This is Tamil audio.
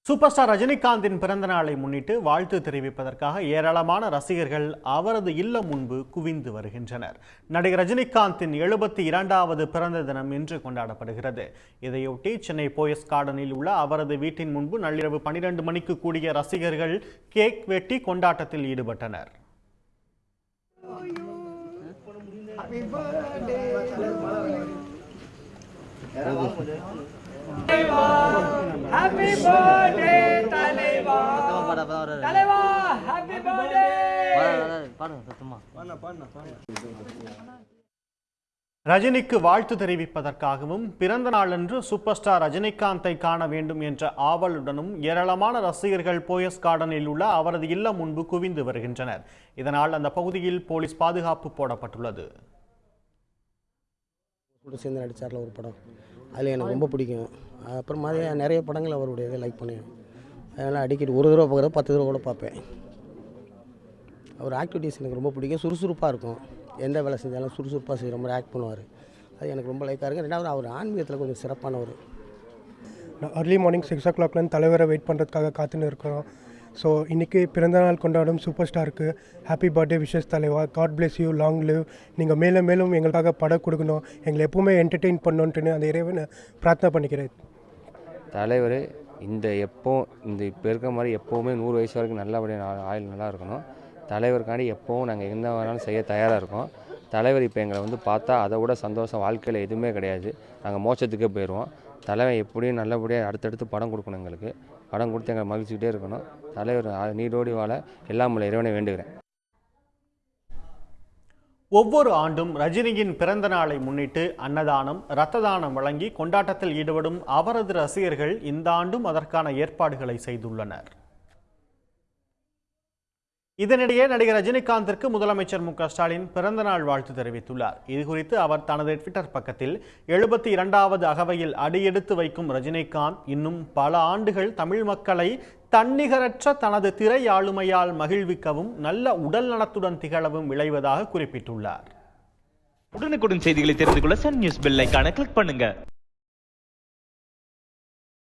சூப்பர் ஸ்டார் ரஜினிகாந்தின் பிறந்த நாளை முன்னிட்டு வாழ்த்து தெரிவிப்பதற்காக ஏராளமான ரசிகர்கள் அவரது இல்லம் முன்பு குவிந்து வருகின்றனர். நடிகர் ரஜினிகாந்தின் 72வது பிறந்த தினம் இன்று கொண்டாடப்படுகிறது. இதையொட்டி சென்னை போயஸ் கார்டனில் உள்ள அவரது வீட்டின் முன்பு நள்ளிரவு 12 மணிக்கு கூடிய ரசிகர்கள் கேக் வெட்டி கொண்டாட்டத்தில் ஈடுபட்டனர். Happy birthday, Taleva! Taleva, happy birthday! ரஜினிக்கு வாழ்த்து தெரிவிப்பதற்காகவும் பிறந்த நாளன்று சூப்பர் ஸ்டார் ரஜினிகாந்தை காண வேண்டும் என்ற ஆவலுடனும் ஏராளமான ரசிகர்கள் போயஸ் கார்டனில் உள்ள அவரது இல்லம் முன்பு குவிந்து வருகின்றனர். இதனால் அந்த பகுதியில் போலீஸ் பாதுகாப்பு போடப்பட்டுள்ளது. சேர்ந்து நடித்தார்ல ஒரு படம், அதில் எனக்கு ரொம்ப பிடிக்கும். அப்புறம் மாதிரி நிறைய படங்கள் அவருடைய இதை லைக் பண்ணுவேன். அதனால் அடிக்கடி ஒரு தடவை பார்க்குறது 10 தடவை கூட பார்ப்பேன். அவர் ஆக்டிவிட்டீஸ் எனக்கு ரொம்ப பிடிக்கும். சுறுசுறுப்பாக இருக்கும். எந்த வேலை செஞ்சாலும் சுறுசுறுப்பாக செய்கிற மாதிரி ஆக்ட் பண்ணுவார். அது எனக்கு ரொம்ப லைக்காக இருக்குது. ரெண்டாவது அவர் ஆன்மீகத்தில் கொஞ்சம் சிறப்பானவர். அர்லி மார்னிங் 6 o'clockலேருந்து தலைவரை வெயிட் பண்ணுறதுக்காக காத்துன்னு இருக்கிறோம். ஸோ இன்றைக்கி பிறந்தநாள் கொண்டாடும் சூப்பர் ஸ்டாருக்கு ஹாப்பி பர்த்டே விஷஸ் தலைவா. God bless you, long live. நீங்கள் மேலும் மேலும் எங்களுக்காக படம் கொடுக்கணும், எங்களை எப்போவுமே என்டர்டெயின் பண்ணணுன்ட்டுன்னு அந்த இறைவனை பிரார்த்தனை பண்ணிக்கிறேன். தலைவர் இந்த இப்போ இருக்கிற மாதிரி எப்போவுமே 100 வயசு வரைக்கும் நல்லபடியாக ஆயுள் நல்லா இருக்கணும். தலைவருக்காண்டி எப்போவும் நாங்கள் எந்த வேணாலும் செய்ய தயாராக இருக்கோம். தலைவர் இப்போ எங்களை பார்த்தா அதை விட சந்தோஷம் வாழ்க்கையில் எதுவுமே கிடையாது. நாங்கள் மோட்சத்துக்கே போயிடுவோம். தலைவன் எப்படியும் நல்லபடியாக அடுத்தடுத்து படம் கொடுக்கணும். எங்களுக்கு படம் கொடுத்து எங்களை மகிழ்ச்சிக்கிட்டே இருக்கணும். தலைவர் நீரோடி வாழ எல்லாம் உள்ள இறைவனை வேண்டுகிறேன். ஒவ்வொரு ஆண்டும் ரஜினியின் பிறந்த நாளை முன்னிட்டு அன்னதானம், இரத்த தானம் வழங்கி கொண்டாட்டத்தில் ஈடுபடும் அவரது ரசிகர்கள் இந்த ஆண்டும் அதற்கான ஏற்பாடுகளை செய்துள்ளனர். இதனிடையே நடிகர் ரஜினிகாந்திற்கு முதலமைச்சர் மு.க.ஸ்டாலின் பிறந்தநாள் வாழ்த்து தெரிவித்துள்ளார். இதுகுறித்து அவர் தனது ட்விட்டர் பக்கத்தில் 72வது அகவையில் அடியெடுத்து வைக்கும் ரஜினிகாந்த் இன்னும் பல ஆண்டுகள் தமிழ் மக்களை தன்னிகரற்ற தனது திரை ஆளுமையால் மகிழ்விக்கவும் நல்ல உடல் நலத்துடன் திகழவும் விளைவதாக குறிப்பிட்டுள்ளார். உடனுக்குடன் செய்திகளை தெரிந்து கொள்ள சன் நியூஸ் பெல் ஐகானை கிளிக் பண்ணுங்க.